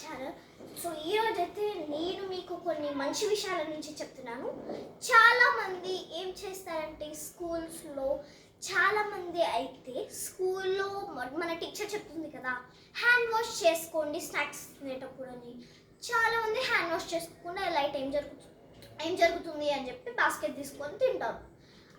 Channel. So ఈరోజైతే నేను మీకు కొన్ని మంచి విషయాల నుంచి చెప్తున్నాను. చాలామంది ఏం చేస్తారంటే స్కూల్స్లో చాలామంది అయితే స్కూల్లో మన టీచర్ చెప్తుంది కదా, హ్యాండ్ వాష్ చేసుకోండి స్నాక్స్ తినేటప్పుడు అని. చాలామంది హ్యాండ్ వాష్ చేసుకోకుండా లైట్ ఏం జరుగుతుంది అని చెప్పి బాస్కెట్ తీసుకొని తింటారు.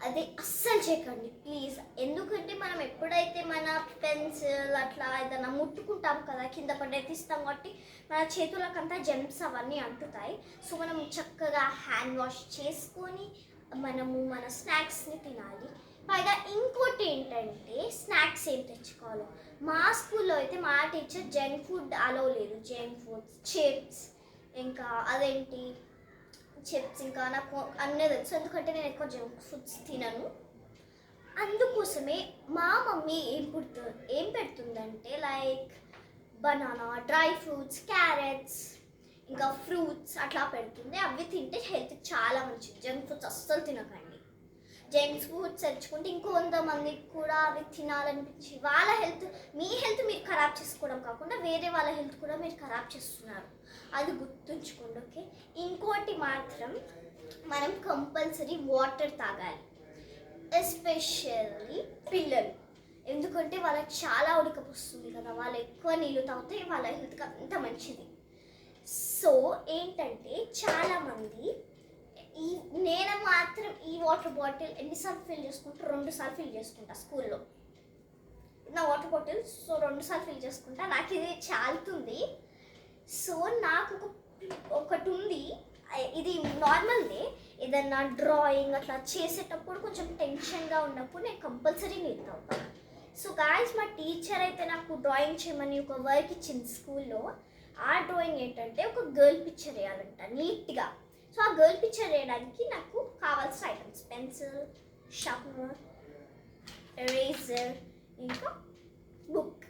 అది అస్సలు చేయకండి ప్లీజ్. ఎందుకంటే మనం ఎప్పుడైతే మన పెన్సిల్ అట్లా ఏదైనా ముట్టుకుంటాం కదా, కింద పడే తీస్తాం కాబట్టి మన చేతులకంతా జెమ్స్ అవన్నీ అంటుతాయి. సో మనం చక్కగా హ్యాండ్ వాష్ చేసుకొని మనము మన స్నాక్స్ని తినాలి. పైగా ఇంకోటి ఏంటంటే స్నాక్స్ ఏం తెచ్చుకోవాలి. మా స్కూల్లో అయితే మా టీచర్ జంక్ ఫుడ్ అలో లేదు. జంక్ ఫుడ్స్, చిప్స్, ఇంకా అదేంటి చిప్స్, ఇంకా నాకు అన్నీ తెలుసు ఎందుకంటే నేను ఎక్కువ జంక్ ఫుడ్స్ తినను. అందుకోసమే మా మమ్మీ ఏం పెడుతుందంటే like banana, dry fruits, carrots, ఇంకా ఫ్రూట్స్ అట్లా పెడుతుంది. అవి తింటే హెల్త్ చాలా మంచిది. జంక్ ఫుడ్స్ అస్సలు తినకండి. జంక్ ఫుడ్స్ తెచ్చుకుంటే ఇంకొంతమందికి కూడా అవి తినాలనిపించి వాళ్ళ హెల్త్, మీ హెల్త్ మీరు ఖరాబ్ చేసుకోవడం కాకుండా వేరే వాళ్ళ హెల్త్ కూడా మీరు ఖరాబ్ చేస్తున్నారు. అది గుర్తుంచుకోండి, ఓకే? ఇంకోటి మాత్రం మనం కంపల్సరీ వాటర్ తాగాలి, ఎస్పెషల్లీ పిల్లలు. ఎందుకంటే వాళ్ళకి చాలా ఉడకపోస్తుంది కదా, వాళ్ళు ఎక్కువ నీళ్ళు తాగితే వాళ్ళ హెల్త్కి అంత మంచిది. సో ఏంటంటే చాలామంది నేను మాత్రం ఈ వాటర్ బాటిల్ ఎన్నిసార్లు ఫిల్ చేసుకుంటా, 2 సార్లు ఫిల్ చేసుకుంటా స్కూల్లో నా వాటర్ బాటిల్. సో 2 సార్లు ఫిల్ చేసుకుంటా, నాకు ఇది చాలుతుంది. సో నాకు ఒకటి ఉంది, ఇది నార్మల్దే. ఏదన్నా డ్రాయింగ్ అట్లా చేసేటప్పుడు కొంచెం టెన్షన్గా ఉన్నప్పుడు నేను కంపల్సరీ నీళ్ళు తాగుతాను. సో గాయ్స్, మా టీచర్ అయితే నాకు డ్రాయింగ్ చేయమని ఒక వర్క్ ఇచ్చింది స్కూల్లో. ఆ డ్రాయింగ్ ఏంటంటే ఒక గర్ల్ పిక్చర్ వేయాలంట నీట్గా. సో ఆ గర్ల్ పిక్చర్ వేయడానికి నాకు కావాల్సిన ఐటమ్స్ పెన్సిల్, షార్ప్నర్, ఎరేజర్, ఇంకా బుక్,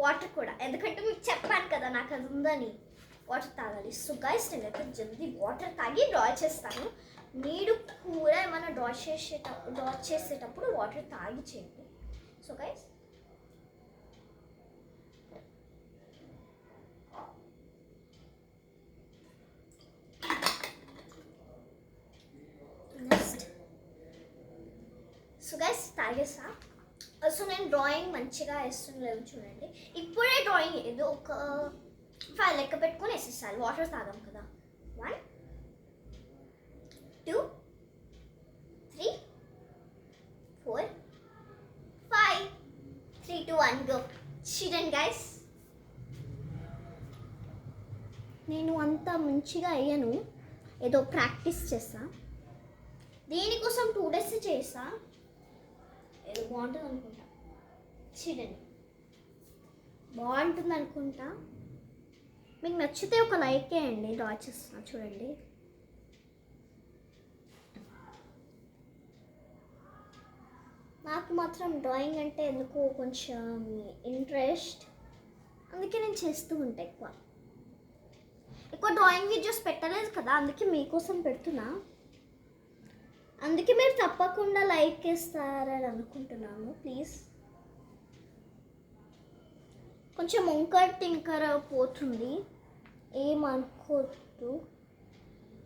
వాటర్ కూడా. ఎందుకంటే మీకు చెప్పాను కదా నాకు అది ఉందని. వాటర్ తాగాలి. సో గైస్, నేనైతే జల్దీ వాటర్ తాగి డ్రా చేస్తాను. మీరు కూడా ఏమైనా డ్రా చేసేటప్పుడు వాటర్ తాగి చేయండి. సో గైస్, తాగేసా. సో నేను డ్రాయింగ్ మంచిగా వేస్తుండలేదు చూడండి. ఇప్పుడే డ్రాయింగ్ ఏదో ఒక 5 లెక్క పెట్టుకొని వేసేసాలి. వాటర్ తాగాం కదా. 1 2 3 4 5 3 2 1 గో. చూడండి గైస్, నేను అంత మంచిగా అయ్యాను, ఏదో ప్రాక్టీస్ చేస్తా. దీనికోసం 2 days చేసా. ఏదో బాగుంటుంది అనుకుంటా. చూడండి, బాగుంటుంది అనుకుంటా. మీకు నచ్చితే ఒక లైక్ వేయండి. డ్రా చేస్తున్నా చూడండి. నాకు మాత్రం డ్రాయింగ్ అంటే ఎందుకో కొంచెం ఇంట్రెస్ట్, అందుకే నేను చేస్తూ ఉంటాను. ఎక్కువ డ్రాయింగ్ వీడియోస్ పెట్టలేదు కదా, అందుకే మీకోసం పెడుతున్నా. అందుకే మీరు తప్పకుండా లైక్ ఇస్తారని అనుకుంటున్నాను. ప్లీజ్. కొంచెం వంకర టింకర పోతుంది, ఏమనుకోవద్దు.